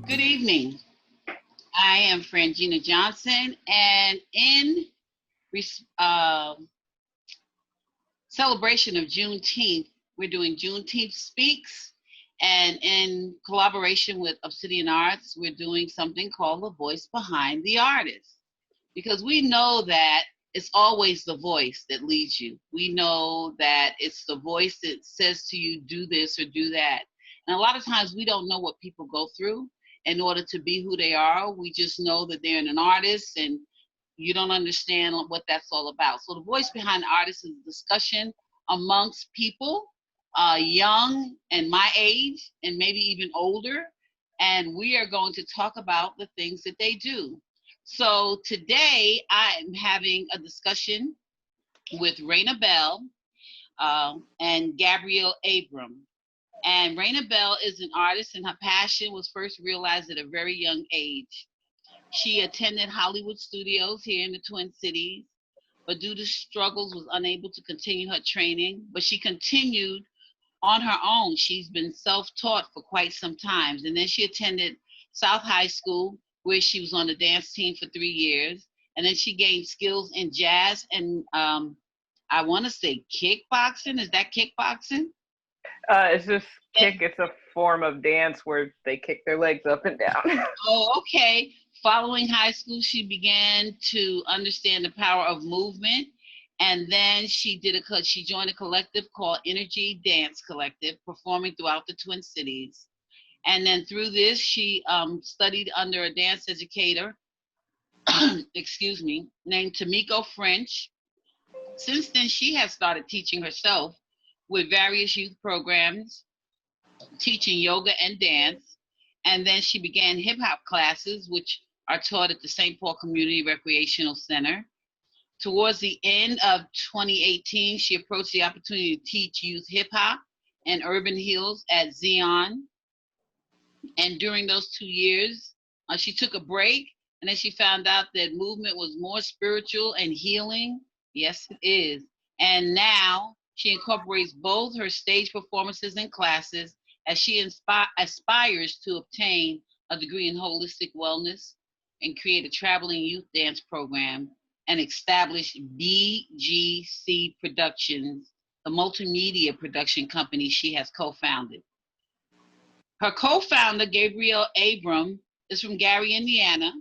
Good evening. I am Frangina Johnson, and in uh, celebration of Juneteenth, we're doing Juneteenth Speaks, and in collaboration with Obsidian Arts, we're doing something called The Voice Behind the Artist, because we know that it's always the voice that leads you. We know that it's the voice that says to you, do this or do that. And a lot of times we don't know what people go through in order to be who they are. We just know that they're an artist, and you don't understand what that's all about. So the voice behind the artist is a discussion amongst people, young and my age, and maybe even older. And we are going to talk about the things that they do. So today I am having a discussion with Raina Bell and Gabrielle Abram. And Raina Bell is an artist, and her passion was first realized at a very young age. She attended Hollywood studios here in the Twin Cities, but due to struggles was unable to continue her training, but she continued on her own. She's been self-taught for quite some time. And then she attended South High School, where she was on the dance team for 3 years. And then she gained skills in jazz and I want to say kickboxing. Is that kickboxing? It's just kick. It's a form of dance where they kick their legs up and down. Oh, okay. Following high school, she began to understand the power of movement. And then she joined a collective called Energy Dance Collective, performing throughout the Twin Cities. And then through this, she studied under a dance educator, excuse me, named Tamiko French. Since then, she has started teaching herself with various youth programs, teaching yoga and dance. And then she began hip hop classes, which are taught at the St. Paul Community Recreational Center. Towards the end of 2018, she approached the opportunity to teach youth hip hop and urban heels at Zion. And during those 2 years, she took a break, and then she found out that movement was more spiritual and healing. Yes, it is. And now she incorporates both her stage performances and classes as she aspires to obtain a degree in holistic wellness and create a traveling youth dance program and establish BGC Productions, the multimedia production company she has co-founded. Her co-founder, Gabrielle Abram, is from Gary, Indiana.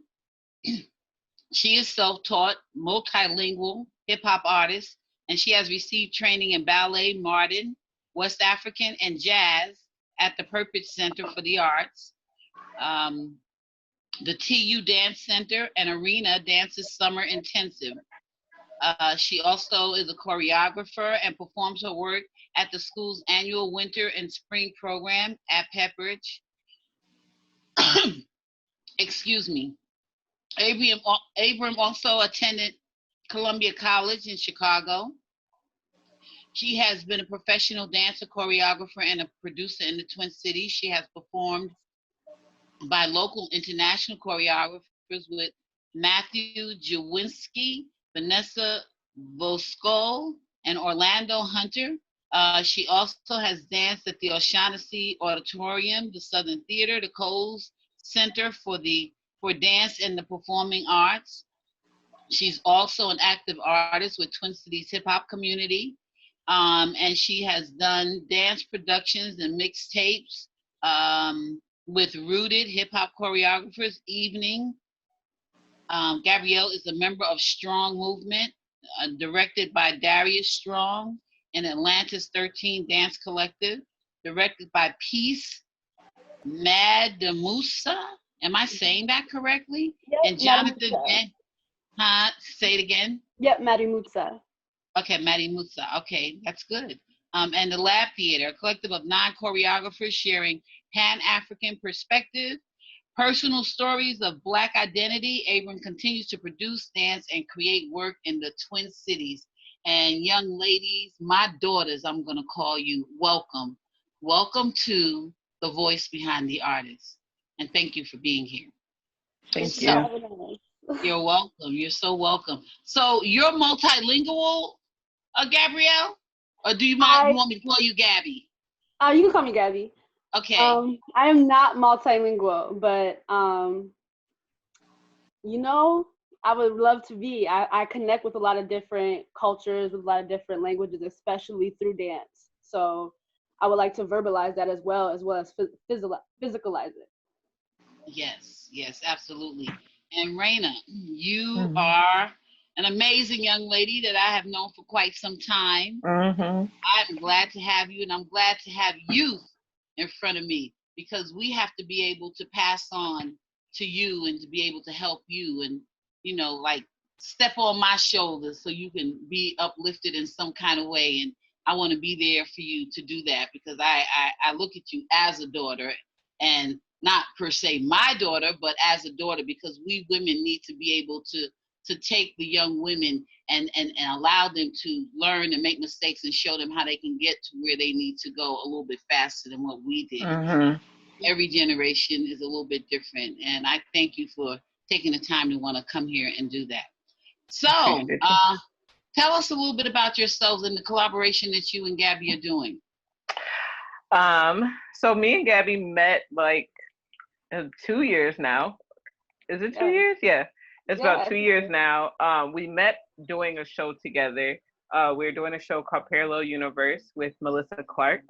She is self-taught, multilingual hip-hop artist, and she has received training in ballet, modern, West African, and jazz at the Purpose Center for the Arts, the TU Dance Center, and Arena Dance's Summer Intensive. She also is a choreographer and performs her work at the school's annual winter and spring program at Pepperidge. Excuse me. Abram also attended Columbia College in Chicago. She has been a professional dancer, choreographer, and a producer in the Twin Cities. She has performed by local international choreographers with Matthew Jawinski, Vanessa Voskuhl, and Orlando Hunter. She also has danced at the O'Shaughnessy Auditorium, the Southern Theater, the Coles Center for Dance and the Performing Arts. She's also an active artist with Twin Cities Hip Hop Community, and she has done dance productions and mixtapes with Rooted Hip Hop Choreographers Evening. Gabrielle is a member of Strong Movement, directed by Darius Strong, and Atlantis 13 Dance Collective, directed by Peace Madamusa. Am I saying that correctly? Yep, and Jonathan, say it again. Yep, Madamusa. Okay, Madamusa. Okay, that's good. And the Lab Theater, a collective of 9 choreographers sharing Pan-African perspective, personal stories of Black identity. Abram continues to produce, dance, and create work in the Twin Cities. And young ladies, my daughters, I'm going to call you, welcome. Welcome to The Voice Behind the Artist. And thank you for being here. Thank Thank you for you. So having us. you're welcome. You're so welcome. So you're multilingual, Gabrielle? Or do you mind, you I want me to call you Gabby? you can call me Gabby. Okay. I am not multilingual, but you know, I would love to be. I connect with a lot of different cultures, with a lot of different languages, especially through dance. So I would like to verbalize that as well as physicalize it. Yes, yes, absolutely. And Raina, you Mm-hmm. are an amazing young lady that I have known for quite some time. Mm-hmm. I'm glad to have you, and I'm glad to have youth in front of me because we have to be able to pass on to you and to be able to help you and, like step on my shoulders so you can be uplifted in some kind of way. And I want to be there for you to do that because I look at you as a daughter and not per se my daughter, but as a daughter because we women need to be able to take the young women and allow them to learn and make mistakes and show them how they can get to where they need to go a little bit faster than what we did. Mm-hmm. Every generation is a little bit different. And I thank you for taking the time to want to come here and do that. So, Appreciate you. tell us a little bit about yourselves and the collaboration that you and Gabby are doing. So me and Gabby met like 2 years now. Is it 2 years? Yeah. It's about Yeah. 2 years now. We met doing a show together. We were doing a show called Parallel Universe with Melissa Clark.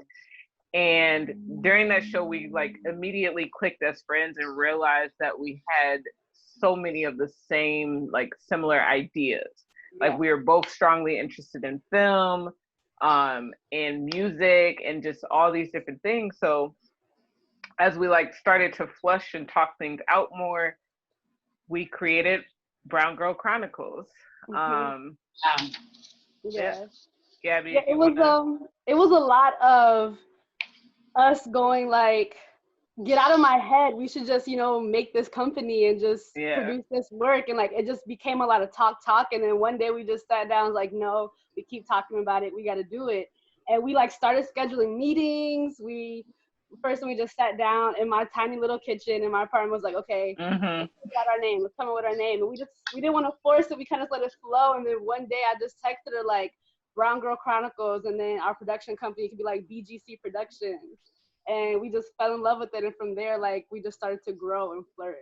And during that show, we like immediately clicked as friends and realized that we had so many of the same, like similar ideas. Like Yeah. we were both strongly interested in film, and music and just all these different things. So as we like started to flush and talk things out more, we created Brown Girl Chronicles. Hmm. Um, Um, yeah, Yeah. Gabby, Yeah. if you wanna, It was a lot of us going like, get out of my head. We should just, make this company and just yeah. produce this work. And like, it just became a lot of talk. And then one day we just sat down, and was like, no, we keep talking about it. We got to do it. And we like started scheduling meetings. We just sat down in my tiny little kitchen, and my partner was like, okay, Mm-hmm. let's figure out our name. Let's come up with our name. And we didn't want to force it. We kind of let it flow. And then one day I just texted her like Brown Girl Chronicles, and then our production company could be like BGC Productions. And we just fell in love with it. And from there, like we just started to grow and flourish.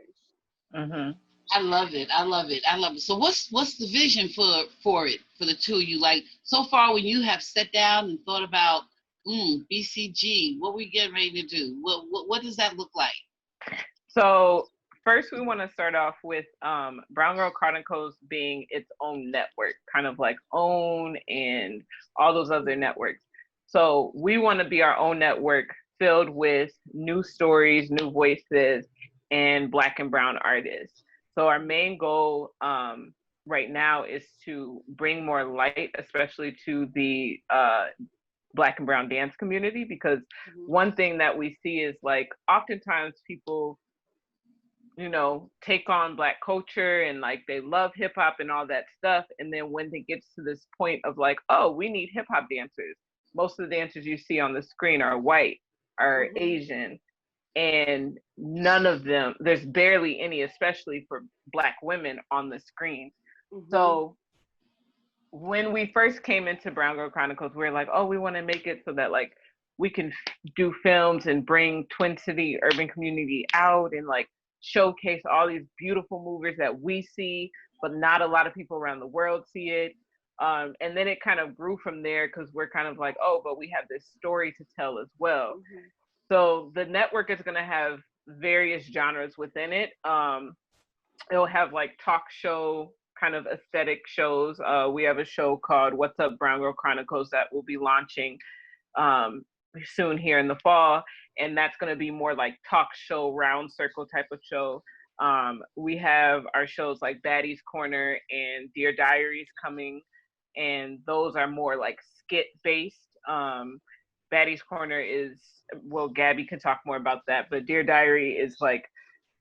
Mm-hmm. I love it. I love it. I love it. So what's the vision for it for the two of you? Like so far, when you have sat down and thought about BCG, what we getting ready to do? What does that look like? So first, we want to start off with Brown Girl Chronicles being its own network, kind of like OWN and all those other networks. So we want to be our own network filled with new stories, new voices, and Black and Brown artists. So our main goal right now is to bring more light, especially to the Black and Brown dance community, because Mm-hmm. one thing that we see is like oftentimes people take on Black culture and like they love hip hop and all that stuff. And then when it gets to this point of like, oh, we need hip hop dancers, most of the dancers you see on the screen are white, are Mm-hmm. Asian, and none of them, there's barely any, especially for Black women on the screen. Mm-hmm. So when we first came into Brown Girl Chronicles, we were like, oh, we want to make it so that like we can do films and bring Twin City urban community out and like showcase all these beautiful movies that we see, but not a lot of people around the world see it. And then it kind of grew from there because we're kind of like, oh, but we have this story to tell as well. Mm-hmm. So the network is going to have various genres within it. It'll have like talk show kind of aesthetic shows. We have a show called What's Up Brown Girl Chronicles that will be launching um, soon here in the fall. And that's going to be more like talk show, round circle type of show. We have our shows like Baddies Corner and Dear Diaries coming, and those are more like skit based. Baddies Corner is, well, Gabby can talk more about that, but Dear Diary is like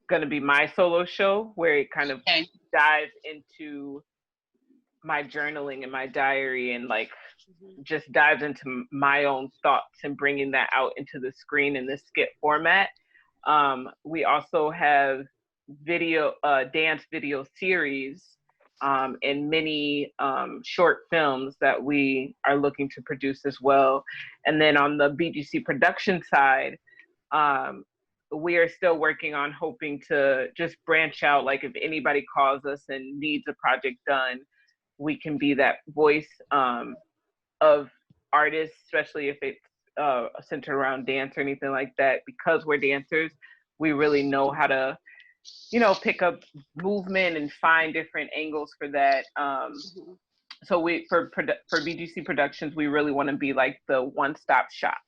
going to be my solo show where it kind of Okay. dives into my journaling and my diary and like Mm-hmm. just dives into my own thoughts and bringing that out into the screen in this skit format. We also have dance video series, and many short films that we are looking to produce as well. And then on the BGC production side, we are still working on hoping to just branch out. Like if anybody calls us and needs a project done, we can be that voice of artists, especially if it's centered around dance or anything like that. Because we're dancers, we really know how to, pick up movement and find different angles for that. So for BGC Productions, we really want to be like the one-stop shop.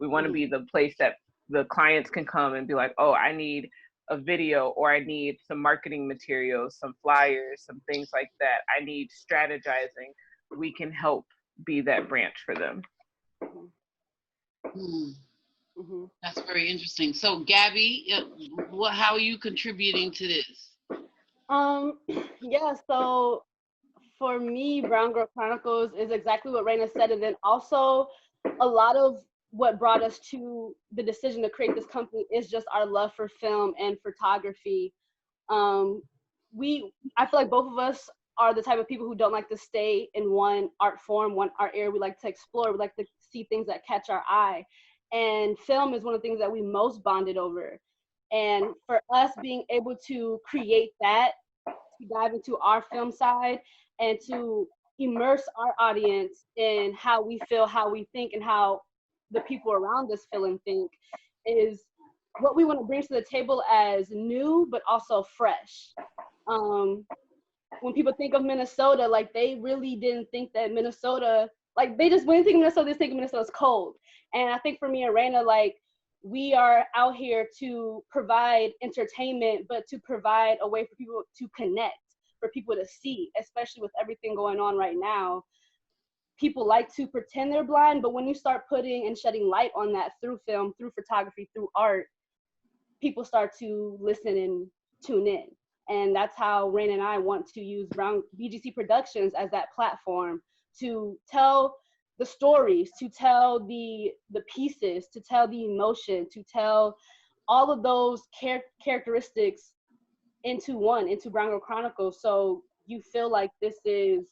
We want to be the place that the clients can come and be like, oh, I need a video, or I need some marketing materials, some flyers, some things like that. I need strategizing. We can help be that branch for them. That's very interesting. So Gabby, how are you contributing to this? Yeah, so for me, Brown Girl Chronicles is exactly what Raina said, and then also a lot of what brought us to the decision to create this company is just our love for film and photography. I feel like both of us are the type of people who don't like to stay in one art form, one art area. We like to explore. We like to see things that catch our eye. And film is one of the things that we most bonded over. And for us being able to create that, to dive into our film side and to immerse our audience in how we feel, how we think, and how the people around us feel and think is what we want to bring to the table as new, but also fresh. When people think of Minnesota, like they really didn't think that Minnesota, like they just, when they think of Minnesota, they think of Minnesota's cold. And I think for me and Raina, like we are out here to provide entertainment, but to provide a way for people to connect, for people to see, especially with everything going on right now. People like to pretend they're blind, but when you start putting and shedding light on that through film, through photography, through art, people start to listen and tune in. And that's how Raina and I want to use BGC Productions as that platform to tell the stories, to tell the pieces, to tell the emotion, to tell all of those characteristics into Brown Girl Chronicles. So you feel like this is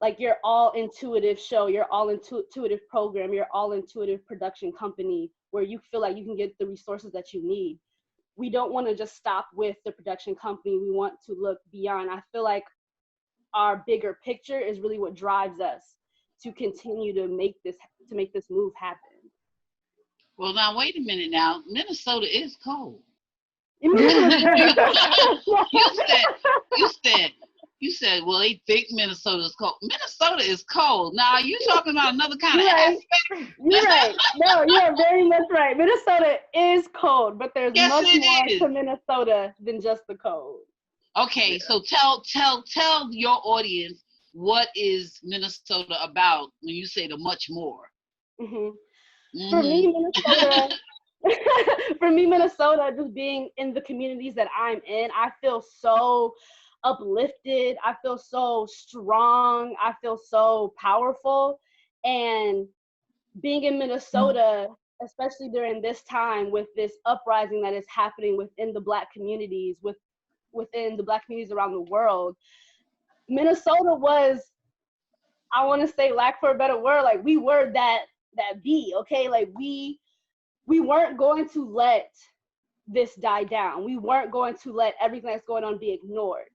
like your all intuitive show, your all intuitive program, your all intuitive production company where you feel like you can get the resources that you need. We don't want to just stop with the production company. We want to look beyond. I feel like our bigger picture is really what drives us to continue to make this move happen. Well, now wait a minute. Now Minnesota is cold. You said, well, they think Minnesota is cold. Minnesota is cold. Now you talking about another kind of aspect. You're right. No, you're very much right. Minnesota is cold, but there's much more to Minnesota than just the cold. Okay, so tell your audience, what is Minnesota about when you say the much more? For me, Minnesota, just being in the communities that I'm in, I feel so uplifted. I feel so strong. I feel so powerful. And being in Minnesota, especially during this time with this uprising that is happening within the Black communities, within the Black communities around the world, Minnesota was, I want to say, lack for a better word, like we were that bee, okay? Like we weren't going to let this die down. We weren't going to let everything that's going on be ignored.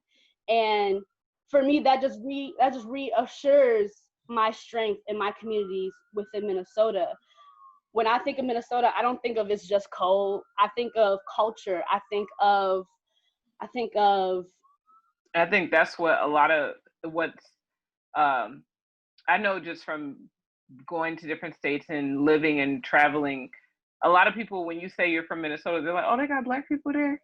And for me, that just reassures my strength in my communities within Minnesota. When I think of Minnesota, I don't think of it's just cold. I think of culture. I think that's what a lot of what's I know just from going to different states and living and traveling, a lot of people, when you say you're from Minnesota, they're like, oh, they got Black people there.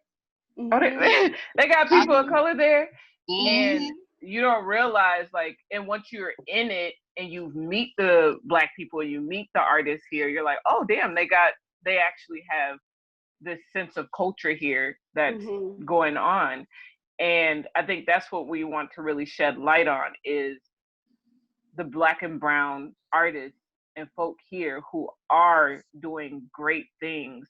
Oh, they got people of color there. And you don't realize, like, and once you're in it and you meet the Black people, you meet the artists here, you're like, oh, damn, they actually have this sense of culture here that's going on. And I think that's what we want to really shed light on, is the Black and brown artists and folk here who are doing great things,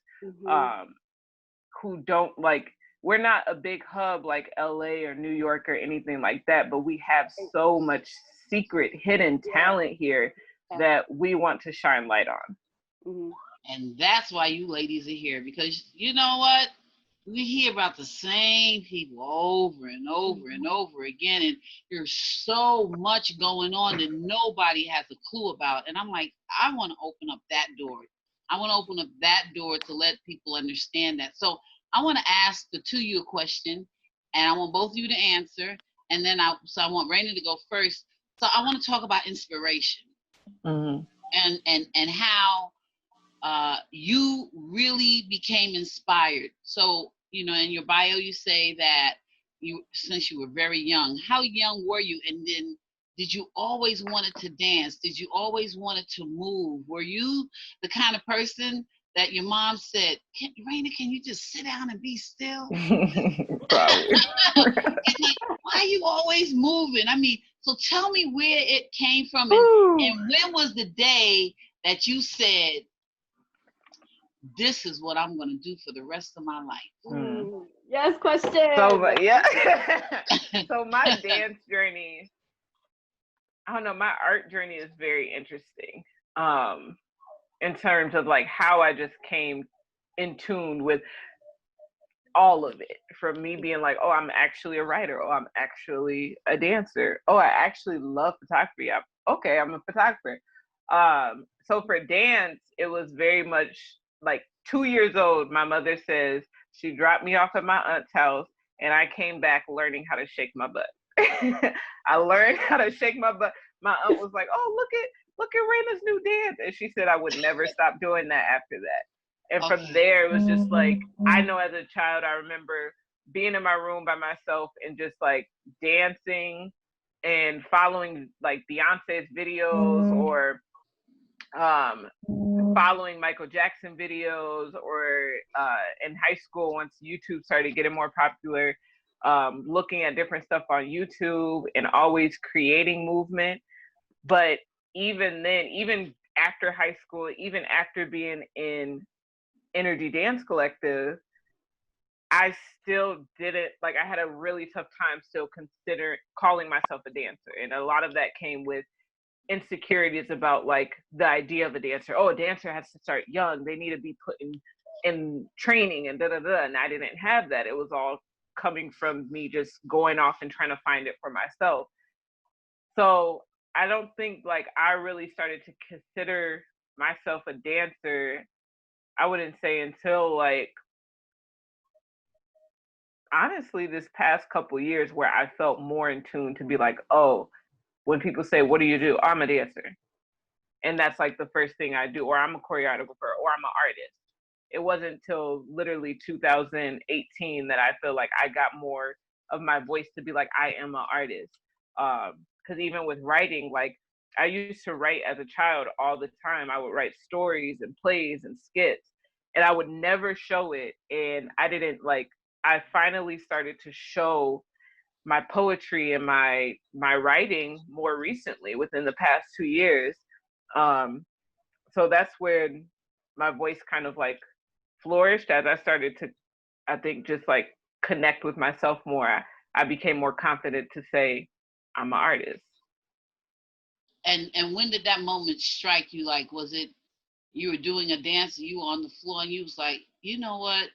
who don't, like, we're not a big hub like LA or New York or anything like that, but we have so much secret hidden talent here that we want to shine light on. Mm-hmm. And that's why you ladies are here, because you know what? We hear about the same people over and over and over again, and there's so much going on that nobody has a clue about. And I'm like, I want to open up that door. I want to open up that door to let people understand that. So I want to ask the two of you a question, and I want both of you to answer. And then I want Raina to go first. So I want to talk about inspiration and how you really became inspired. So, you know, in your bio, you say that since you were very young. How young were you? And then did you always wanted to dance? Did you always wanted to move? Were you the kind of person that your mom said, Raina, can you just sit down and be still? Probably. Like, why are you always moving? I mean, so tell me where it came from, and when was the day that you said, this is what I'm going to do for the rest of my life? Yes, question. So, yeah. So my dance journey, I don't know, my art journey is very interesting. In terms of like how I just came in tune with all of it, from me being like, oh, I'm actually a writer. Oh, I'm actually a dancer. Oh, I actually love photography. I'm a photographer. So for dance, it was very much like 2 years old. My mother says she dropped me off at my aunt's house, and I came back learning how to shake my butt. I learned how to shake my butt. My aunt was like, oh, look at Raina's new dance. And she said I would never stop doing that after that. And from there, it was just like, I know as a child, I remember being in my room by myself and just like dancing and following like Beyonce's videos or following Michael Jackson videos, or in high school, once YouTube started getting more popular, looking at different stuff on YouTube and always creating movement. But even then, even after high school, even after being in Energy Dance Collective, I still didn't, like, I had a really tough time still consider calling myself a dancer. And a lot of that came with insecurities about like the idea of a dancer. Oh, a dancer has to start young. They need to be put in training and da-da-da. And I didn't have that. It was all coming from me just going off and trying to find it for myself. So I don't think like I really started to consider myself a dancer, I wouldn't say until like, honestly, this past couple years, where I felt more in tune to be like, oh, when people say, what do you do? I'm a dancer. And that's like the first thing I do, or I'm a choreographer, or I'm an artist. It wasn't until literally 2018 that I feel like I got more of my voice to be like, I am an artist. Because even with writing, like I used to write as a child all the time. I would write stories and plays and skits, and I would never show it. And I finally started to show my poetry and my writing more recently, within the past 2 years. So that's when my voice kind of like flourished, as I started to, I think, just like connect with myself more. I became more confident to say I'm an artist. And when did that moment strike you? Like, was it you were doing a dance and you were on the floor and you was like, you know what?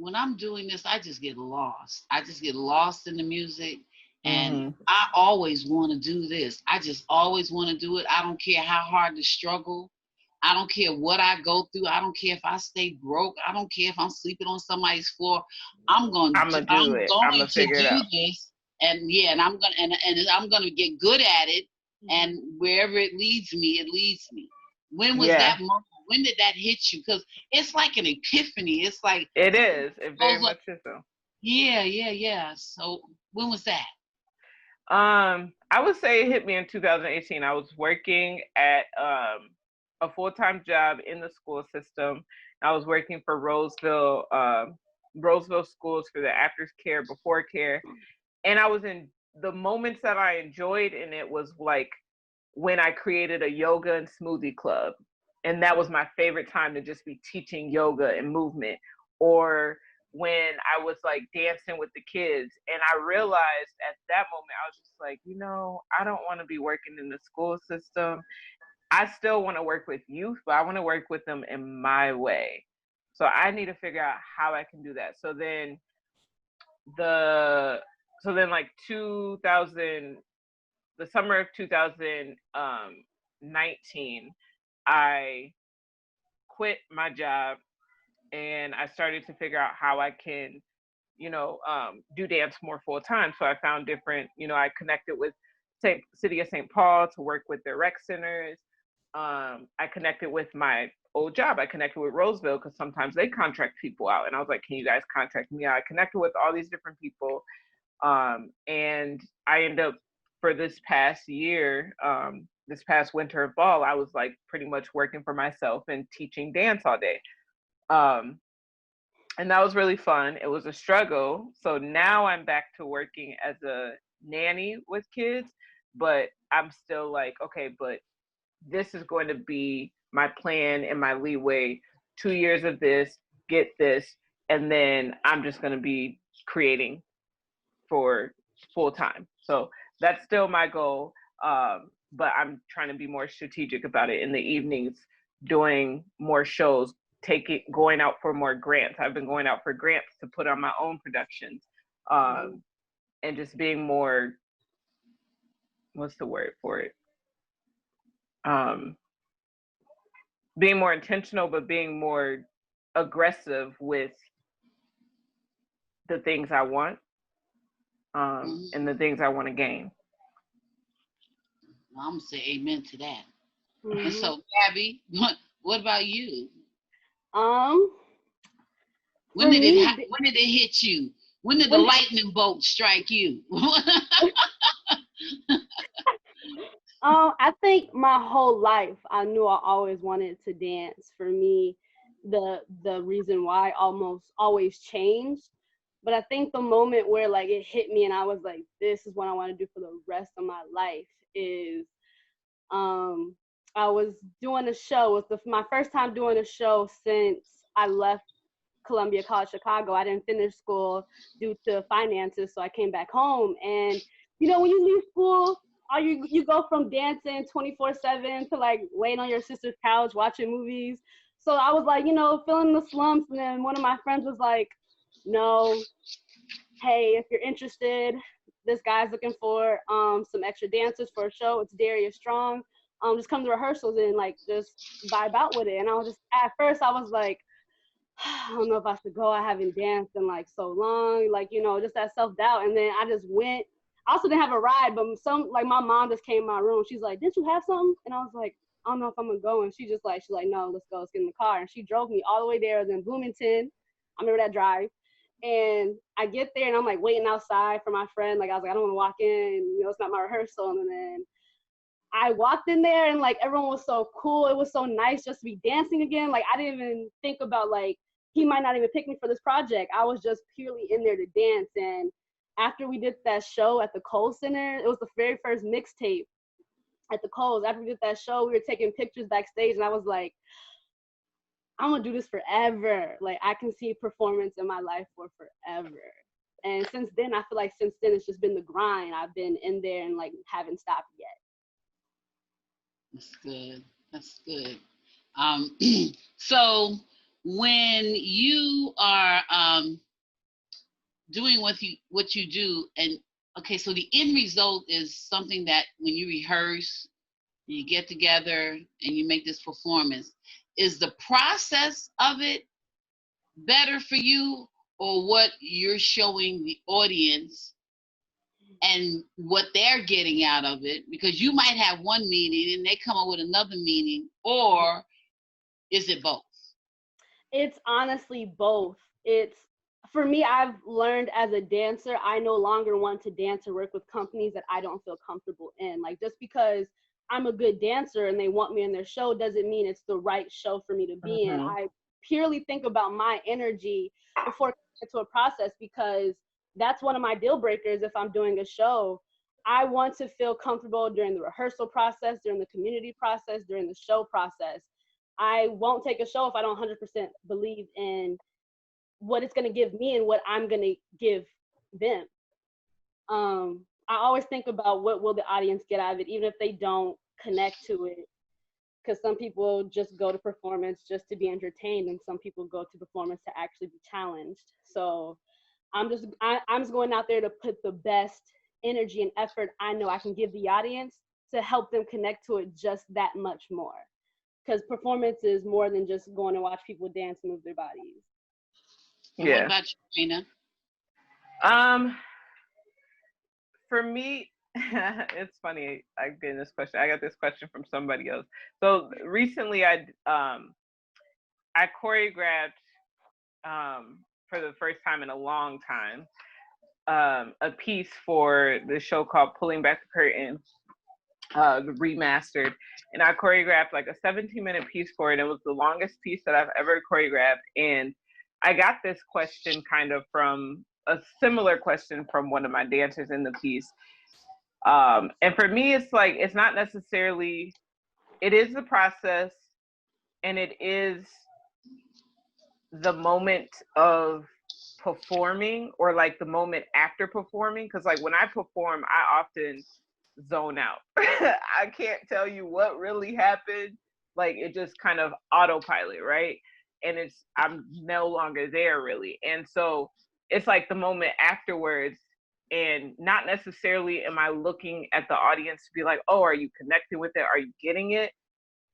When I'm doing this, I just get lost. I just get lost in the music. And I always want to do this. I just always want to do it. I don't care how hard the struggle. I don't care what I go through. I don't care if I stay broke. I don't care if I'm sleeping on somebody's floor. I'm going to do this. And yeah, and I'm gonna get good at it. And wherever it leads me, it leads me. When was that moment? When did that hit you? Because it's like an epiphany. It's like it is. It very much is so. Yeah. So when was that? I would say it hit me in 2018. I was working at a full-time job in the school system. I was working for Roseville schools for the after care, before care. And I was in the moments that I enjoyed in it was like when I created a yoga and smoothie club. And that was my favorite time, to just be teaching yoga and movement. Or when I was like dancing with the kids. And I realized at that moment, I was just like, I don't want to be working in the school system. I still want to work with youth, but I want to work with them in my way. So I need to figure out how I can do that. Like 2000, the summer of 2019, I quit my job and I started to figure out how I can, do dance more full time. So I found different, I connected with City of St. Paul to work with their rec centers. I connected with my old job. I connected with Roseville because sometimes they contract people out. And I was like, can you guys contract me out? I connected with all these different people. And I ended up, for this past year, this past winter and fall, I was like pretty much working for myself and teaching dance all day. And that was really fun. It was a struggle. So now I'm back to working as a nanny with kids, but I'm still like, okay, but this is going to be my plan and my leeway. 2 years of this, get this, and then I'm just going to be creating for full time. So that's still my goal. But I'm trying to be more strategic about it in the evenings, doing more shows, going out for more grants. I've been going out for grants to put on my own productions, and just being more, what's the word for it? Being more intentional, but being more aggressive with the things I want, and the things I want to gain. I'm gonna say amen to that. Mm-hmm. So, Gabby, what about you? When did it hit you? When did the lightning bolt strike you? I think my whole life I knew I always wanted to dance. For me, the reason why almost always changed. But I think the moment where like it hit me and I was like, this is what I want to do for the rest of my life is I was doing a show. It was my first time doing a show since I left Columbia College Chicago. I didn't finish school due to finances, so I came back home. And when you leave school, you go from dancing 24/7 to like laying on your sister's couch watching movies. So I was like, feeling the slumps. And then one of my friends was like, no, hey, if you're interested, this guy's looking for some extra dancers for a show. It's Darius Strong. Just come to rehearsals and like just vibe out with it. And I was just, at first I was like, I don't know if I should go. I haven't danced in like so long, like, just that self-doubt. And then I just went. I also didn't have a ride, but my mom just came in my room. She's like, didn't you have something? And I was like, I don't know if I'm gonna go. And she's like, no, let's go. Let's get in the car. And she drove me all the way there. In Bloomington. I remember that drive. And I get there and I'm like waiting outside for my friend. Like I was like, I don't want to walk in. It's not my rehearsal. And then I walked in there and like everyone was so cool. It was so nice just to be dancing again. Like I didn't even think about like he might not even pick me for this project. I was just purely in there to dance. And after we did that show at the Kohl's Center, it was the very first mixtape at the Kohl's. After we did that show, we were taking pictures backstage and I was like, I'm gonna do this forever. Like I can see performance in my life for forever. And since then, I feel like it's just been the grind. I've been in there and like haven't stopped yet. That's good. That's good. So when you are doing what you do, and okay, so the end result is something that when you rehearse, you get together and you make this performance. Is the process of it better for you, or what you're showing the audience and what they're getting out of it? Because you might have one meaning and they come up with another meaning, or is it both? It's honestly both. For me, I've learned as a dancer, I no longer want to dance or work with companies that I don't feel comfortable in. Like just because I'm a good dancer and they want me in their show doesn't mean it's the right show for me to be in. I purely think about my energy before getting to a process, because that's one of my deal breakers. If I'm doing a show, I want to feel comfortable during the rehearsal process, during the community process, during the show process. I won't take a show if I don't 100% believe in what it's going to give me and what I'm going to give them. I always think about what will the audience get out of it, even if they don't connect to it. Because some people just go to performance just to be entertained, and some people go to performance to actually be challenged. So I'm just going out there to put the best energy and effort I know I can give the audience to help them connect to it just that much more. Because performance is more than just going to watch people dance and move their bodies. And what about you, Rena? For me, it's funny. I get this question. I got this question from somebody else. So recently, I choreographed for the first time in a long time a piece for the show called Pulling Back the Curtain, remastered, and I choreographed like a 17-minute piece for it. It was the longest piece that I've ever choreographed, and I got this question kind of from a similar question from one of my dancers in the piece. And for me, it's like, it's not necessarily, it is the process, and it is the moment of performing, or like the moment after performing. Because like when I perform, I often zone out. I can't tell you what really happened. Like it just kind of autopilot, right? And I'm no longer there really. And so it's like the moment afterwards, and not necessarily am I looking at the audience to be like, oh, are you connecting with it? Are you getting it?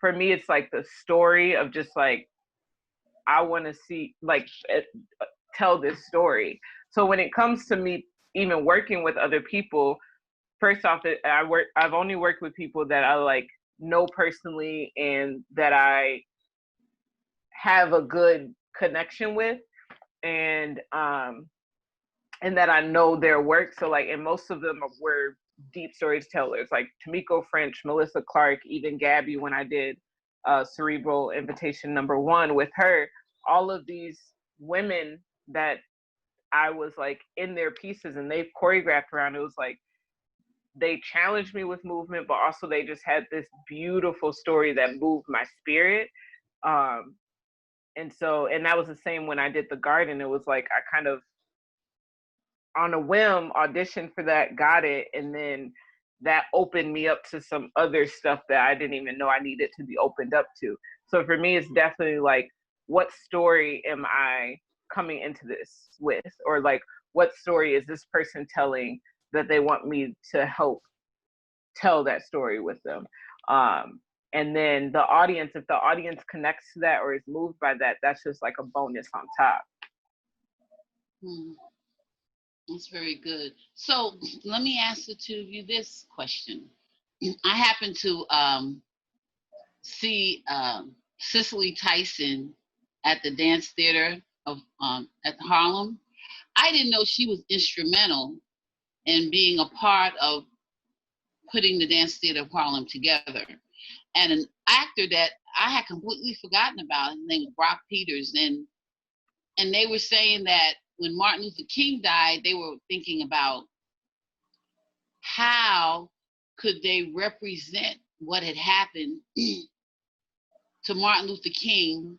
For me, it's like the story of just like, I want to see, like, tell this story. So when it comes to me even working with other people, first off, I've only worked with people that I like know personally and that I have a good connection with, and that I know their work. So like, and most of them were deep storytellers, like Tamiko French, Melissa Clark, even Gabby when I did Cerebral Invitation #1 with her. All of these women that I was like in their pieces and they've choreographed around, it was like, they challenged me with movement, but also they just had this beautiful story that moved my spirit. And that was the same when I did The Garden. It was like, I kind of, on a whim, auditioned for that, got it, and then that opened me up to some other stuff that I didn't even know I needed to be opened up to. So for me, it's definitely like, what story am I coming into this with? Or like, what story is this person telling that they want me to help tell that story with them? And then the audience, if the audience connects to that or is moved by that, that's just like a bonus on top. That's very good. So let me ask the two of you this question. I happened to see Cicely Tyson at the Dance Theater of at Harlem. I didn't know she was instrumental in being a part of putting the Dance Theater of Harlem together. And an actor that I had completely forgotten about, his name was Brock Peters, and they were saying that when Martin Luther King died, they were thinking about how could they represent what had happened to Martin Luther King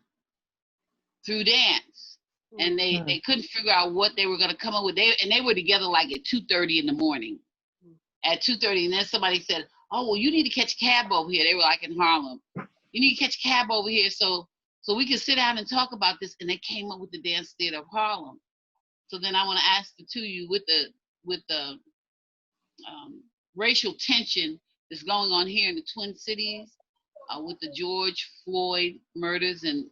through dance. And they couldn't figure out what they were going to come up with. They were together like at 2:30 in the morning. At 2:30, and then somebody said, oh, well, you need to catch a cab over here. They were like in Harlem. You need to catch a cab over here so we can sit down and talk about this. And they came up with the Dance Theater of Harlem. So then I want to ask the two of you, with the racial tension that's going on here in the Twin Cities, with the George Floyd murders and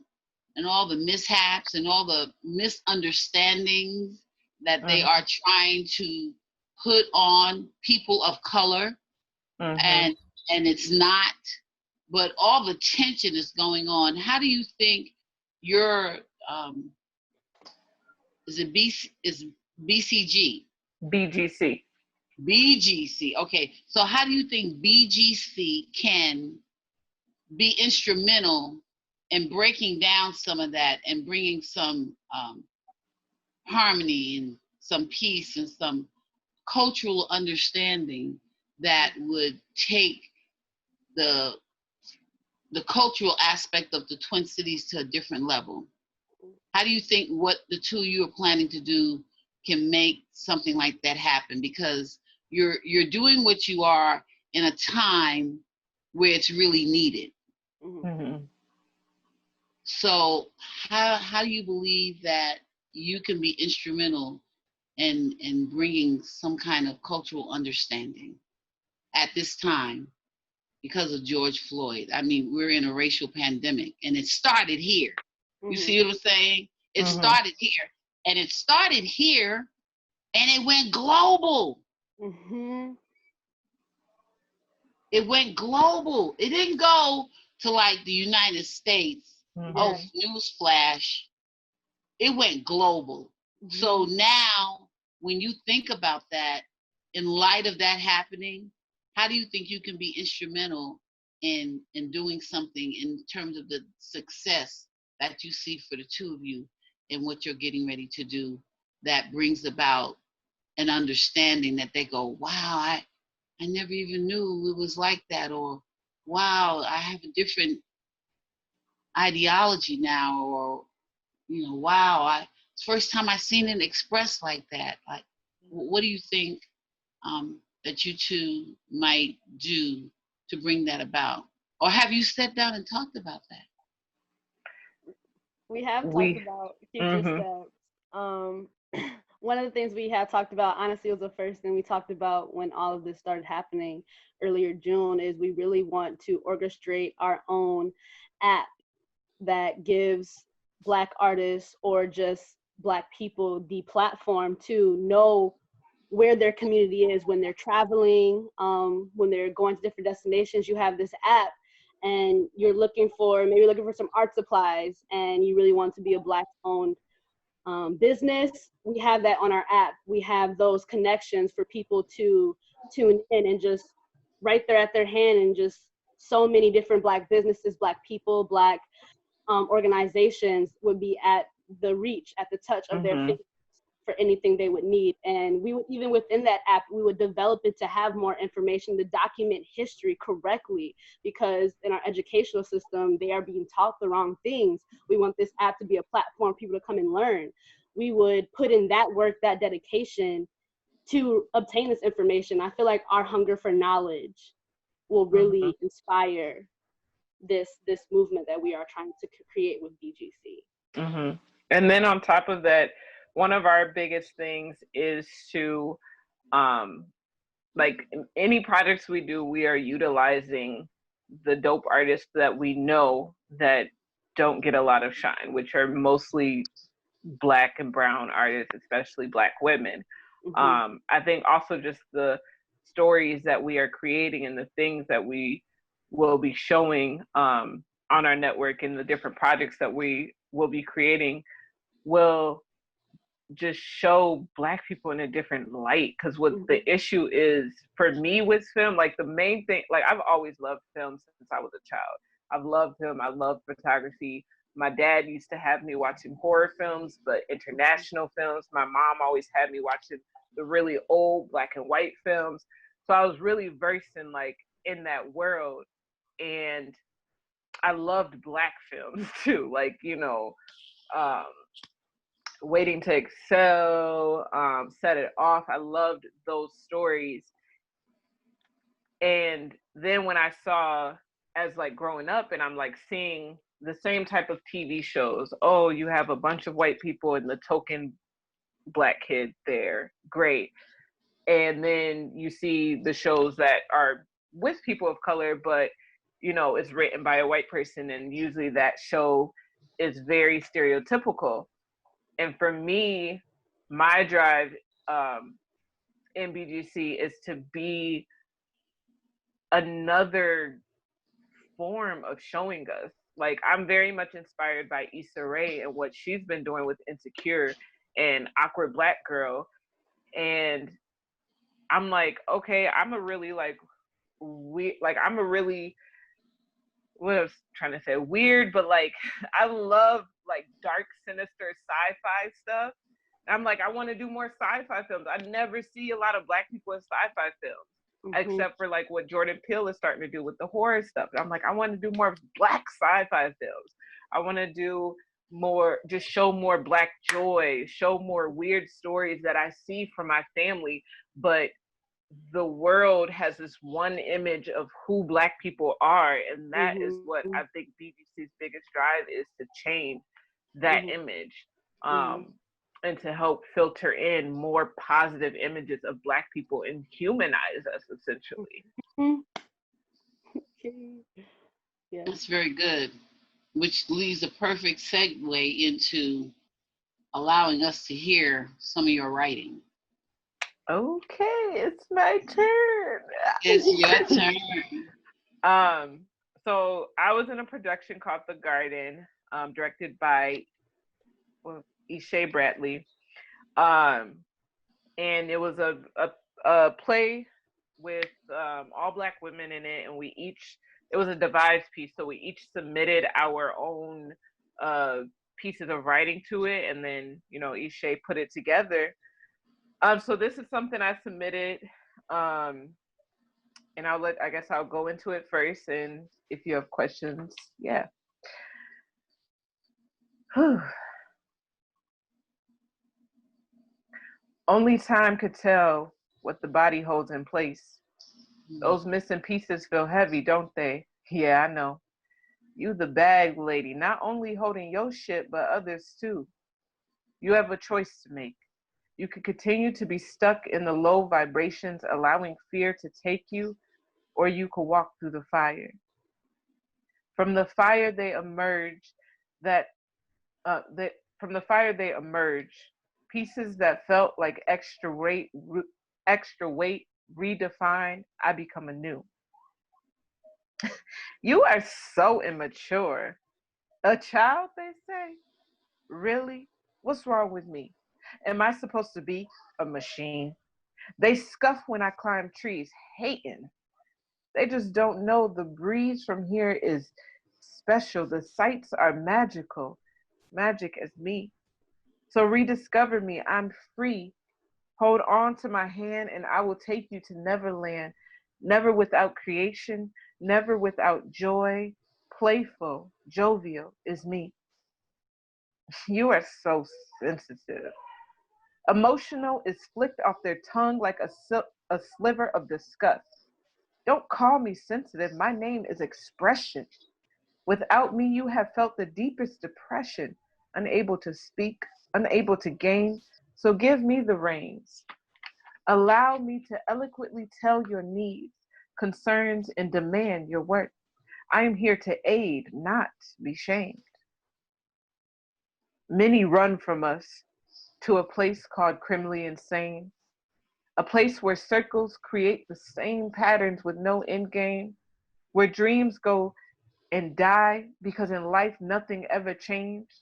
all the mishaps and all the misunderstandings that they are trying to put on people of color, and it's not, but all the tension is going on. How do you think your BCG? BGC. Okay. So how do you think BGC can be instrumental in breaking down some of that and bringing some harmony and some peace and some cultural understanding that would take the cultural aspect of the Twin Cities to a different level? How do you think what the two of you are planning to do can make something like that happen? Because you're doing what you are in a time where it's really needed. Mm-hmm. So how do you believe that you can be instrumental in bringing some kind of cultural understanding at this time because of George Floyd? I mean, we're in a racial pandemic, and it started here. You see what I'm saying? It started here, and it started here, and it went global. It went global. It didn't go to like the United States. Oh, newsflash. It went global. So now, when you think about that, in light of that happening, how do you think you can be instrumental in doing something in terms of the success that you see for the two of you and what you're getting ready to do that brings about an understanding that they go, wow, I never even knew it was like that, or wow, I have a different ideology now, or wow, it's the first time I seen it expressed like that. Like, what do you think that you two might do to bring that about? Or have you sat down and talked about that? We have talked about future steps. One of the things we had talked about, honestly, was the first thing we talked about when all of this started happening earlier June, is we really want to orchestrate our own app that gives Black artists or just Black people the platform to know where their community is when they're traveling, when they're going to different destinations. You have this app and you're looking for some art supplies and you really want to be a Black owned business. We have that on our app. We have those connections for people to tune in and just right there at their hand, and just so many different Black businesses, Black people, Black organizations would be at the reach, at the touch of their fingers for anything they would need. And we would, even within that app, we would develop it to have more information to document history correctly, because in our educational system, they are being taught the wrong things. We want this app to be a platform for people to come and learn. We would put in that work, that dedication to obtain this information. I feel like our hunger for knowledge will really inspire this movement that we are trying to create with BGC. And then on top of that, one of our biggest things is to, like any projects we do, we are utilizing the dope artists that we know that don't get a lot of shine, which are mostly Black and brown artists, especially Black women. I think also just the stories that we are creating and the things that we will be showing on our network and the different projects that we will be creating will just show Black people in a different light. Because what the issue is for me with film, like the main thing, like I've always loved film since I was a child. I've loved film. I love photography. My dad used to have me watching horror films, but international films. My mom always had me watching the really old Black and white films. So I was really versed in like in that world. And I loved Black films too. Like, Waiting to Excel, Set It Off. I loved those stories. And then when I saw, as like growing up, and I'm like seeing the same type of TV shows. Oh, you have a bunch of white people and the token Black kid there. Great. And then you see the shows that are with people of color, but it's written by a white person, and usually that show is very stereotypical. And for me, my drive in BGC is to be another form of showing us. Like, I'm very much inspired by Issa Rae and what she's been doing with Insecure and Awkward Black Girl. And I'm like, okay, I'm a really what I was trying to say, weird, but like I love like dark, sinister sci-fi stuff. And I'm like, I want to do more sci-fi films. I never see a lot of Black people in sci-fi films, except for like what Jordan Peele is starting to do with the horror stuff. And I'm like, I want to do more Black sci-fi films. I want to do more, just show more Black joy, show more weird stories that I see from my family. But the world has this one image of who Black people are, and that is what I think BGC's biggest drive is, to change that image, and to help filter in more positive images of Black people and humanize us, essentially. Yeah. That's very good, which leaves a perfect segue into allowing us to hear some of your writing. Okay, it's my turn. It's your turn. So I was in a production called The Garden, directed by Ishay Bradley. And it was a play with all Black women in it, and it was a devised piece, so we each submitted our own pieces of writing to it, and then Ishay put it together. So this is something I submitted, and I guess I'll go into it first, and if you have questions, yeah. Only time could tell what the body holds in place. Those missing pieces feel heavy, don't they? Yeah, I know. You the bag lady, not only holding your shit, but others too. You have a choice to make. You could continue to be stuck in the low vibrations, allowing fear to take you, or you could walk through the fire. From the fire they emerge, from the fire they emerge, pieces that felt like extra weight redefined. I become anew. You are so immature. A child, they say? Really? What's wrong with me? Am I supposed to be a machine? They scuff when I climb trees, hating. They just don't know the breeze from here is special. The sights are magical, magic as me. So rediscover me. I'm free. Hold on to my hand and I will take you to Neverland. Never without creation, never without joy. Playful, jovial is me. You are so sensitive. Emotional is flicked off their tongue like a sliver of disgust. Don't call me sensitive. My name is expression. Without me, you have felt the deepest depression, unable to speak, unable to gain. So give me the reins. Allow me to eloquently tell your needs, concerns, and demand your worth. I am here to aid, not be shamed. Many run from us to a place called criminally insane, a place where circles create the same patterns with no end game, where dreams go and die because in life nothing ever changed.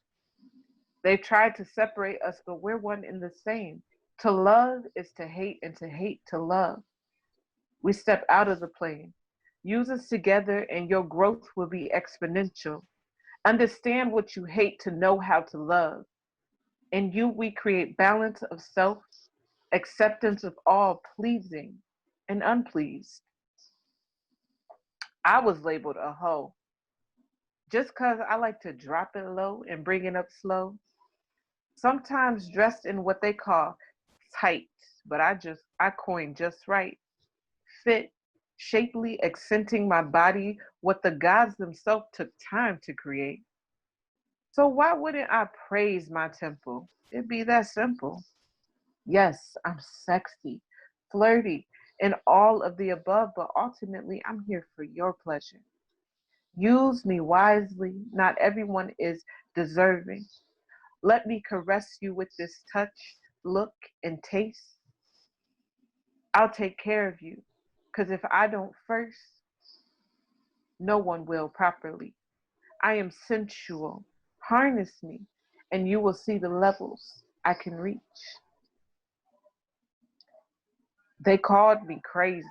They've tried to separate us, but we're one and the same. To love is to hate, and to hate to love. We step out of the plane. Use us together, and your growth will be exponential. Understand what you hate to know how to love. In you, we create balance of self, acceptance of all pleasing and unpleased. I was labeled a hoe just because I like to drop it low and bring it up slow. Sometimes dressed in what they call tight, but I coined just right. Fit, shapely, accenting my body, what the gods themselves took time to create. So why wouldn't I praise my temple? It'd be that simple. Yes, I'm sexy, flirty, and all of the above, but ultimately I'm here for your pleasure. Use me wisely. Not everyone is deserving. Let me caress you with this touch, look, and taste. I'll take care of you. Because if I don't first, no one will properly. I am sensual. Harness me, and you will see the levels I can reach. They called me crazy,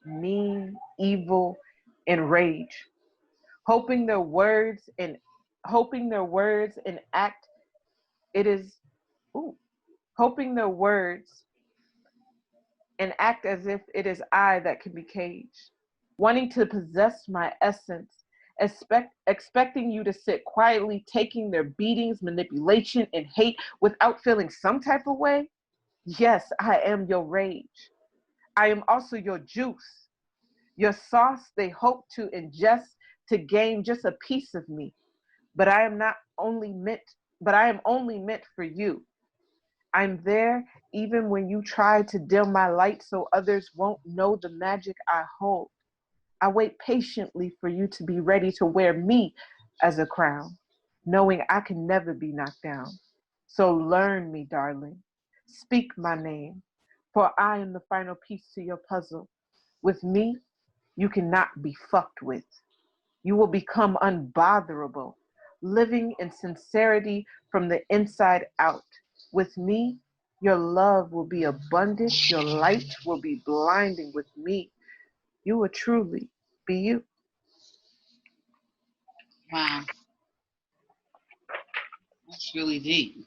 mean, evil, and rage, hoping their words and act it is ooh, hoping their words and act as if it is I that can be caged, wanting to possess my essence expecting you to sit quietly, taking their beatings, manipulation, and hate without feeling some type of way? Yes, I am your rage. I am also your juice, your sauce they hope to ingest to gain just a piece of me. But I am not only meant, but I am only meant for you. I'm there even when you try to dim my light so others won't know the magic I hold. I wait patiently for you to be ready to wear me as a crown, knowing I can never be knocked down. So learn me, darling. Speak my name, for I am the final piece to your puzzle. With me, you cannot be fucked with. You will become unbotherable, living in sincerity from the inside out. With me, your love will be abundant, your light will be blinding. With me, you will truly be you. Wow, that's really deep.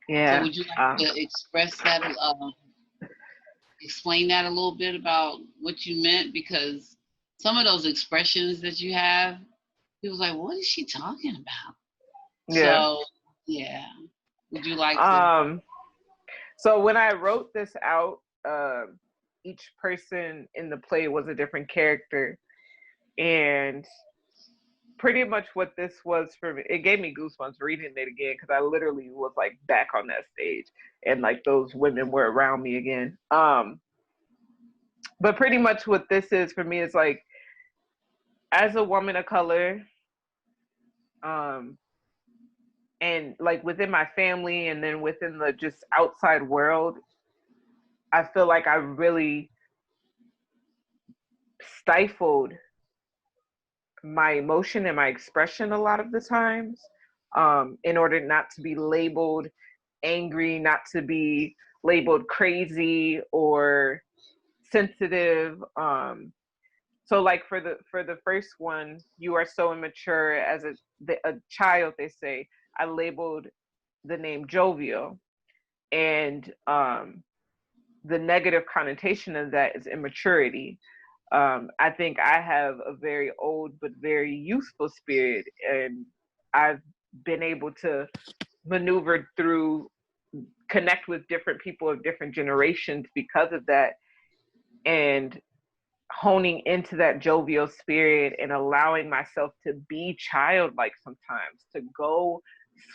So Yeah. would you like to express that, explain that a little bit about what you meant? Because some of those expressions that you have, people's like, what is she talking about? Yeah. So, yeah. Would you like to? Um, so when I wrote this out, each person in the play was a different character. And pretty much what this was for me, it gave me goosebumps reading it again because I literally was like back on that stage and like those women were around me again. But pretty much what this is for me is like, as a woman of color, um, and like within my family and then within the just outside world, I feel like I really stifled my emotion and my expression a lot of the times, in order not to be labeled angry, not to be labeled crazy or sensitive. So like for the first one, you are so immature as a child, they say. I labeled the name jovial, and the negative connotation of that is immaturity. I think I have a very old but very youthful spirit, and I've been able to maneuver through, connect with different people of different generations because of that, and honing into that jovial spirit and allowing myself to be childlike sometimes, to go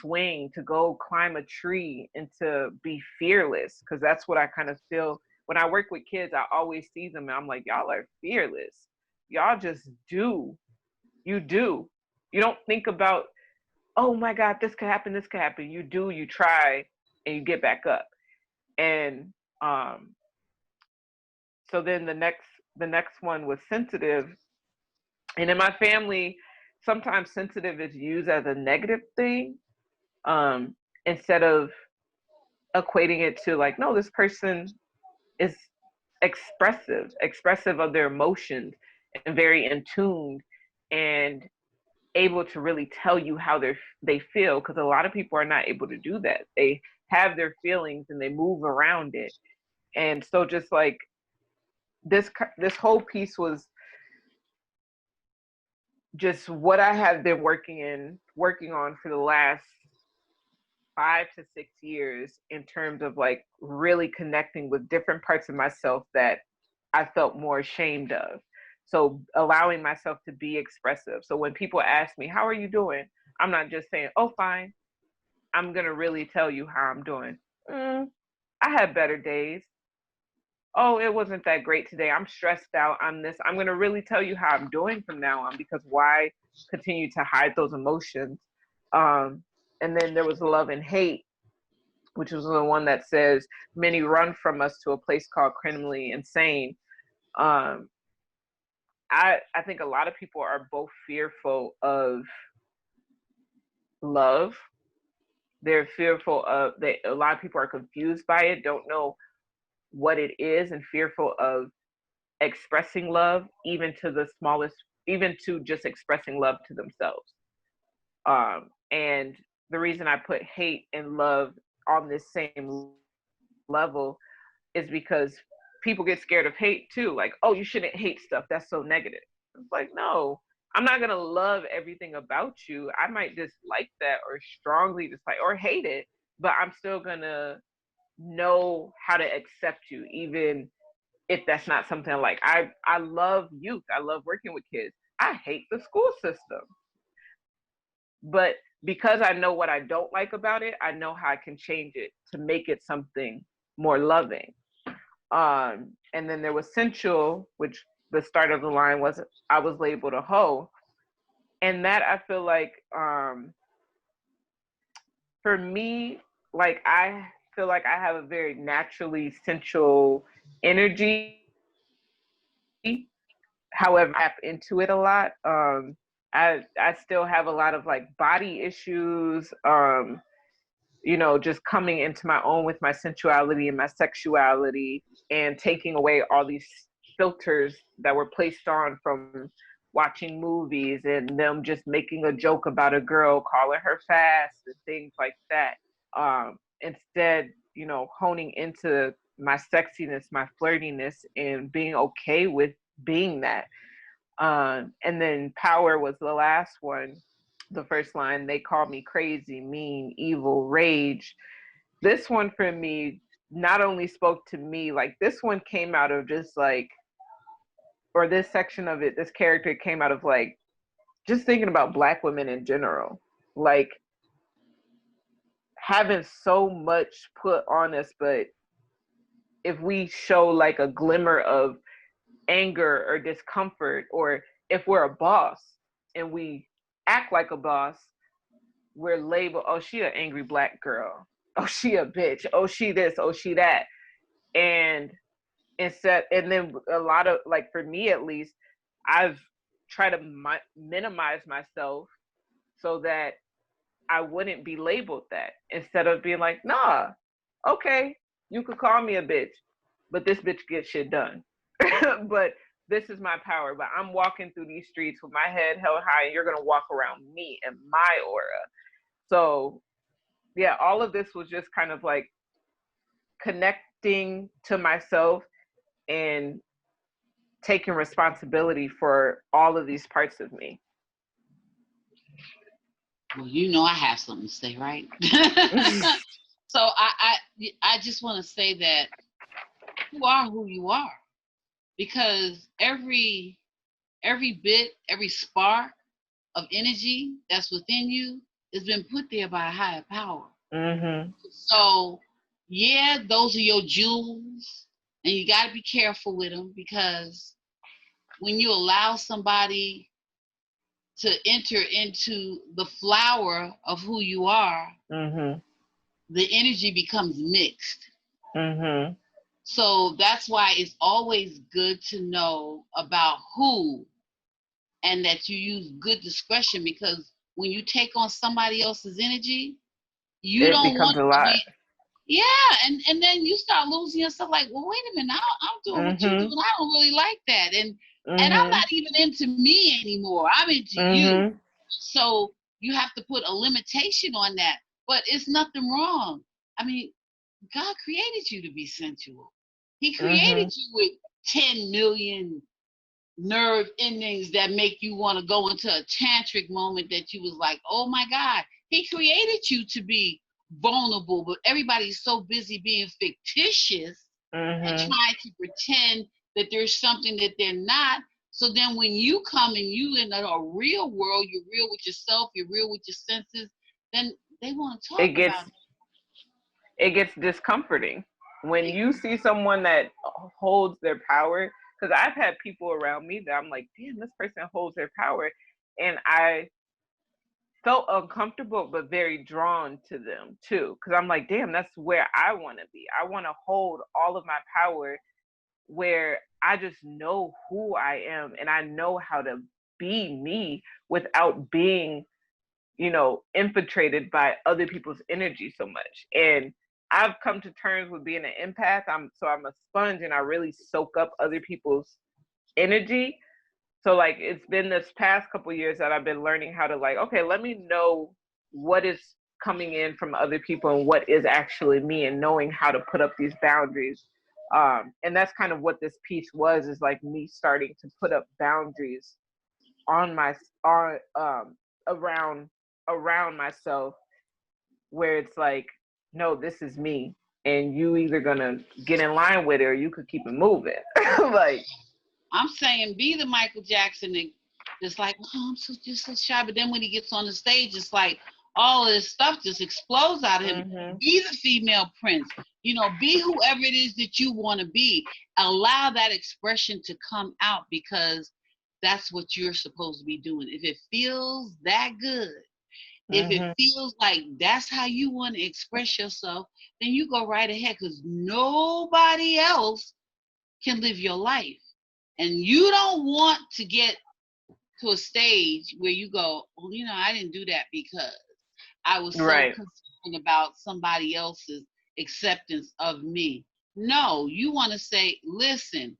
swing, to go climb a tree, and to be fearless. Because that's what I kind of feel when I work with kids. I always see them and I'm like, y'all are fearless. Y'all just do. You do. You don't think about, oh my God, this could happen, this could happen. You do, you try, and you get back up. And um, so then the next one was sensitive. And in my family, sometimes sensitive is used as a negative thing, um, instead of equating it to like, no, this person is expressive of their emotions and very in tune and able to really tell you how they feel. Because a lot of people are not able to do that. They have their feelings and they move around it. And so just like this whole piece was just what I have been working on for the last 5 to 6 years, in terms of like really connecting with different parts of myself that I felt more ashamed of. So allowing myself to be expressive. So when people ask me, how are you doing? I'm not just saying, oh, fine. I'm going to really tell you how I'm doing. I had better days. Oh, it wasn't that great today. I'm stressed out. I'm going to really tell you how I'm doing from now on, because why continue to hide those emotions? Um, and then there was love and hate, which was the one that says, many run from us to a place called criminally insane. Um, I think a lot of people are both fearful of love. They're fearful of, a lot of people are confused by it, don't know what it is, and fearful of expressing love, even to the smallest, even to just expressing love to themselves. And the reason I put hate and love on this same level is because people get scared of hate too. Like, oh, you shouldn't hate stuff. That's so negative. It's like, no, I'm not gonna love everything about you. I might dislike that or strongly dislike or hate it, but I'm still gonna know how to accept you, even if that's not something like I love youth. I love working with kids. I hate the school system. But because I know what I don't like about it, I know how I can change it to make it something more loving. And then there was sensual, which the start of the line was I was labeled a hoe. And that I feel like for me, like I feel like I have a very naturally sensual energy. However, I tap into it a lot. I still have a lot of like body issues. Just coming into my own with my sensuality and my sexuality and taking away all these filters that were placed on from watching movies and them just making a joke about a girl, calling her fast and things like that. Instead, honing into my sexiness, my flirtiness, and being okay with being that. And then power was the last one. The first line, they call me crazy, mean, evil, rage. This one for me not only spoke to me, like this one came out of just like, or this section of it, this character came out of like, just thinking about Black women in general. Like having so much put on us, but if we show like a glimmer of anger or discomfort, or if we're a boss and we act like a boss, we're labeled, oh, she an angry Black girl. Oh, she a bitch. Oh, she this. Oh, she that. And and then a lot of, like, for me at least, I've tried to minimize myself so that I wouldn't be labeled that, instead of being like, nah, okay, you could call me a bitch, but this bitch gets shit done. But this is my power. But I'm walking through these streets with my head held high, and you're gonna walk around me and my aura. So yeah, all of this was just kind of like connecting to myself and taking responsibility for all of these parts of me. Well, I have something to say, right? So I just want to say that you are who you are, because every bit, every spark of energy that's within you has been put there by a higher power. Mm-hmm. So yeah, those are your jewels, and you got to be careful with them, because when you allow somebody to enter into the flower of who you are, mm-hmm. the energy becomes mixed. Mm-hmm. So that's why it's always good to know about who, and that you use good discretion, because when you take on somebody else's energy, you It don't becomes want a to lot. be, yeah, and then you start losing yourself, like, well, wait a minute, I'm doing what you're doing. I don't really like that. And I'm not even into me anymore. I'm into you. So you have to put a limitation on that. But it's nothing wrong. I mean, God created you to be sensual. He created you with 10 million nerve endings that make you want to go into a tantric moment that you was like, oh my God. He created you to be vulnerable, but everybody's so busy being fictitious and trying to pretend that there's something that they're not. So then when you come and you in a real world, you're real with yourself, you're real with your senses, then they want to talk about it. It gets discomforting when you see someone that holds their power. Because I've had people around me that I'm like, damn, this person holds their power. And I felt uncomfortable, but very drawn to them too. Because I'm like, damn, that's where I want to be. I want to hold all of my power where I just know who I am and I know how to be me without being, infiltrated by other people's energy so much. And I've come to terms with being an empath. I'm a sponge, and I really soak up other people's energy. So like it's been this past couple of years that I've been learning how to, like, okay, let me know what is coming in from other people and what is actually me, and knowing how to put up these boundaries. And that's kind of what this piece was, is like me starting to put up boundaries around myself, where it's like, no, this is me, and you either gonna get in line with it or you could keep it moving. Like, I'm saying, be the Michael Jackson that just like, oh, I'm just so shy. But then when he gets on the stage, it's like all of this stuff just explodes out of him. mm-hmm. Be the female Prince. You know, be whoever it is that you want to be. Allow that expression to come out, because that's what you're supposed to be doing. If it feels that good, if it feels like that's how you want to express yourself, then you go right ahead, because nobody else can live your life. And you don't want to get to a stage where you go, well, you know, I didn't do that because I was so concerned about somebody else's acceptance of me. No, you want to say, listen,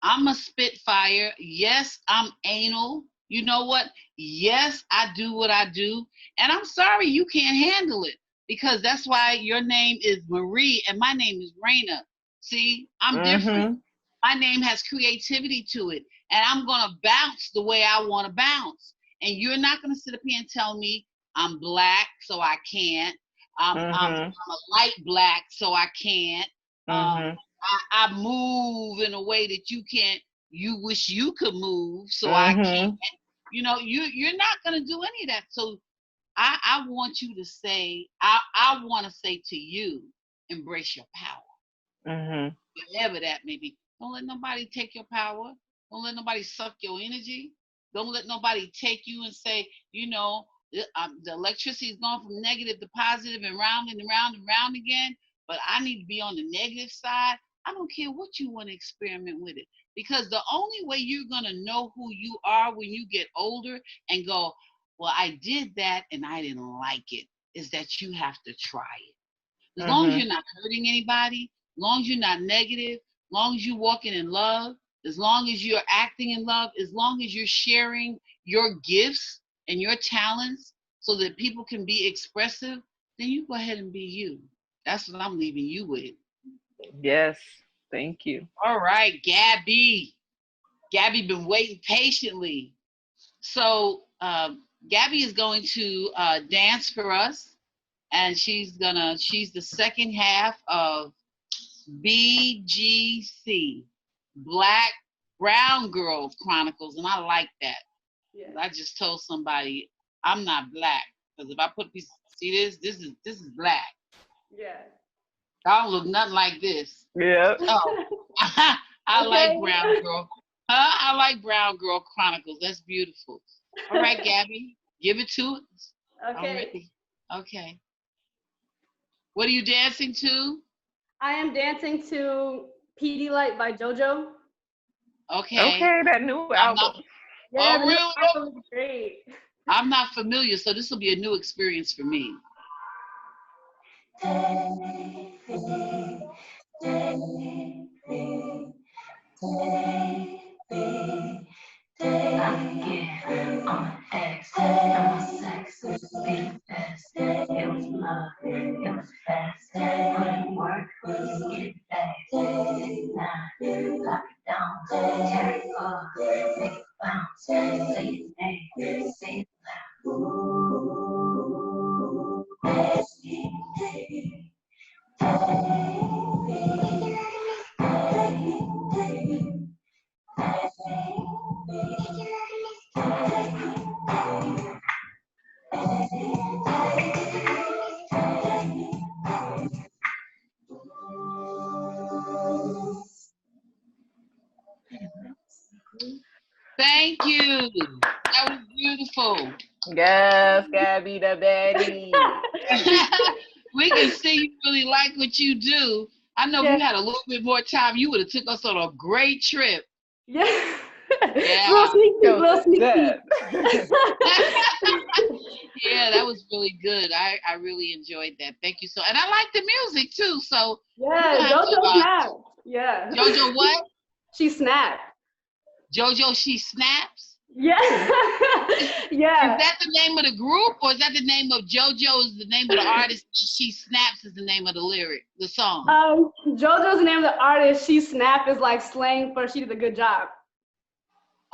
I'm a spitfire. Yes, I'm anal. You know what? Yes, I do what I do. And I'm sorry you can't handle it, because that's why your name is Marie and my name is Raina. See, I'm different. My name has creativity to it, and I'm going to bounce the way I want to bounce. And you're not going to sit up here and tell me I'm black, so I can't. I'm a light black, so I can't. I move in a way that you wish you could move, so I can't. You know, you're not going to do any of that. So I want you to say, I want to say to you, embrace your power. Whatever that may be. Don't let nobody take your power. Don't let nobody suck your energy. Don't let nobody take you and say, you know, the electricity is going from negative to positive and round and round and round again, but I need to be on the negative side. I don't care what you want to experiment with it, because the only way you're going to know who you are when you get older and go, well, I did that and I didn't like it, is that you have to try it. As long as you're not hurting anybody, as long as you're not negative, as long as you're walking in love, as long as you're acting in love, as long as you're sharing your gifts and your talents so that people can be expressive, then you go ahead and be you. That's what I'm leaving you with. Yes, thank you. All right, Gabby. Gabby been waiting patiently. So Gabby is going to dance for us, and she's the second half of BGC, Black Brown Girl Chronicles, and I like that. Yeah. I just told somebody I'm not black, because if I put these, see this is black. Yeah. I don't look nothing like this. Yeah. Oh, I like Brown Girl. I like Brown Girl Chronicles. That's beautiful. All right, Gabby, give it to us. Okay. Okay. What are you dancing to? I am dancing to PD Light by JoJo. Okay, that new album. Yeah, the new album is great. I'm not familiar, so this will be a new experience for me. I'm an ex, and my sex was the best. It was love, it was fast. Put in work, get it back. 69, lock it down, tear it up, make it bounce. Say your name, say it loud. Ooh, baby, baby, Thank you. That was beautiful. Yes, Gabby the baddie. We can see you really like what you do. I know if you had a little bit more time, you would have took us on a great trip. Yeah. Yeah. Real sneaky. Yeah, that was really good. I really enjoyed that. Thank you. And I like the music too. So yeah, JoJo snapped. Yeah. JoJo what? She snapped. JoJo, she snaps? Yeah. Yeah. Is that the name of the group, or is that the name of JoJo is the name of the artist? She snaps is the name of the lyric, the song. JoJo's the name of the artist. She snapped is like slang for she did a good job.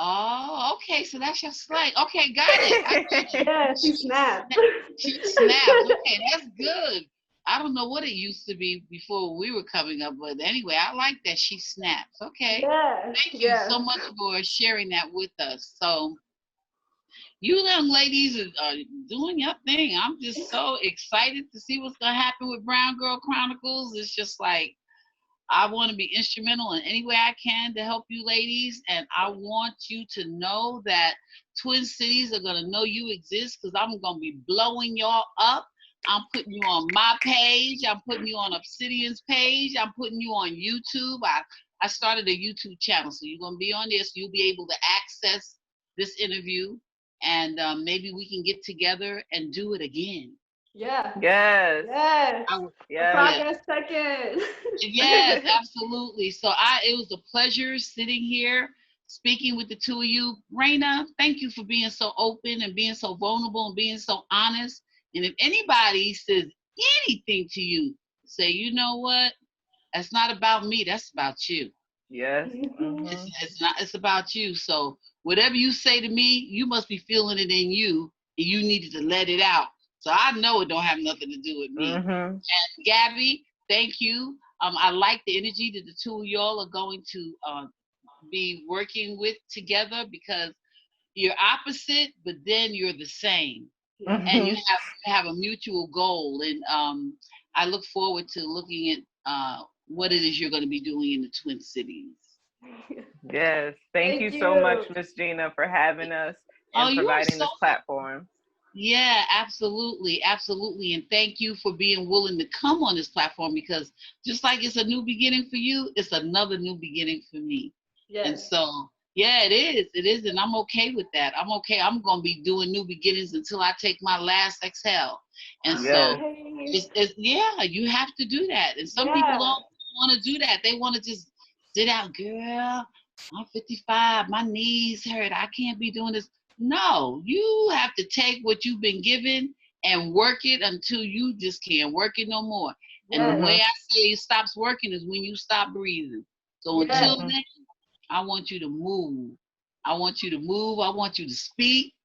Oh, okay. So that's your slang. Okay, got it. Yeah, she snapped. She snapped. Okay, that's good. I don't know what it used to be before we were coming up, but anyway, I like that she snaps. Okay. Yeah, Thank you yeah. so much for sharing that with us. So, you young ladies are doing your thing. I'm just so excited to see what's going to happen with Brown Girl Chronicles. It's just like, I want to be instrumental in any way I can to help you ladies. And I want you to know that Twin Cities are going to know you exist because I'm going to be blowing y'all up. I'm putting you on my page. I'm putting you on Obsidian's page. I'm putting you on YouTube. I started a YouTube channel, so you're going to be on this. You'll be able to access this interview, and maybe we can get together and do it again. Yeah. Yes. Yes. Yes. Progress second. Yes, absolutely. So it was a pleasure sitting here speaking with the two of you. Raina, thank you for being so open and being so vulnerable and being so honest. And if anybody says anything to you, say, you know what? That's not about me. That's about you. Yes. It's about you. So whatever you say to me, you must be feeling it in you, and you needed to let it out. So I know it don't have nothing to do with me. And Gabby, thank you. I like the energy that the two of y'all are going to be working with together, because you're opposite, but then you're the same. And you have a mutual goal. And I look forward to looking at what it is you're going to be doing in the Twin Cities. Yes. Thank you so much, Miss Gina, for having us and providing this platform. Yeah, absolutely. Absolutely. And thank you for being willing to come on this platform, because just like it's a new beginning for you, it's another new beginning for me. Yes. And so, yeah, it is. It is. And I'm okay with that. I'm okay. I'm going to be doing new beginnings until I take my last exhale. And so, yeah, you have to do that. And some people don't want to do that. They want to just sit out, girl, I'm 55. My knees hurt. I can't be doing this. No, you have to take what you've been given and work it until you just can't work it no more. And the way I say it stops working is when you stop breathing. So until then, I want you to move. I want you to move. I want you to speak.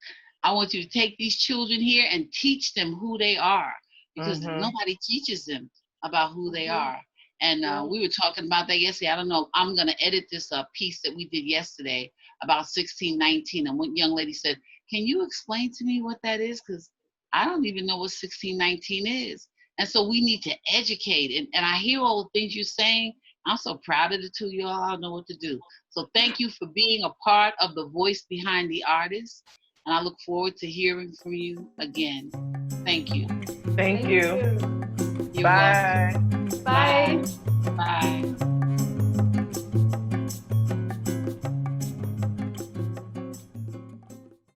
I want you to take these children here and teach them who they are, because nobody teaches them about who they are. And we were talking about that yesterday. I don't know. I'm going to edit this piece that we did yesterday about 1619. And one young lady said, can you explain to me what that is? Because I don't even know what 1619 is. And so we need to educate. And I hear all the things you're saying. I'm so proud of the two of y'all. I don't know what to do. So thank you for being a part of the voice behind the artist. And I look forward to hearing from you again. Thank you. Thank you. You're Bye. welcome. Bye. Bye.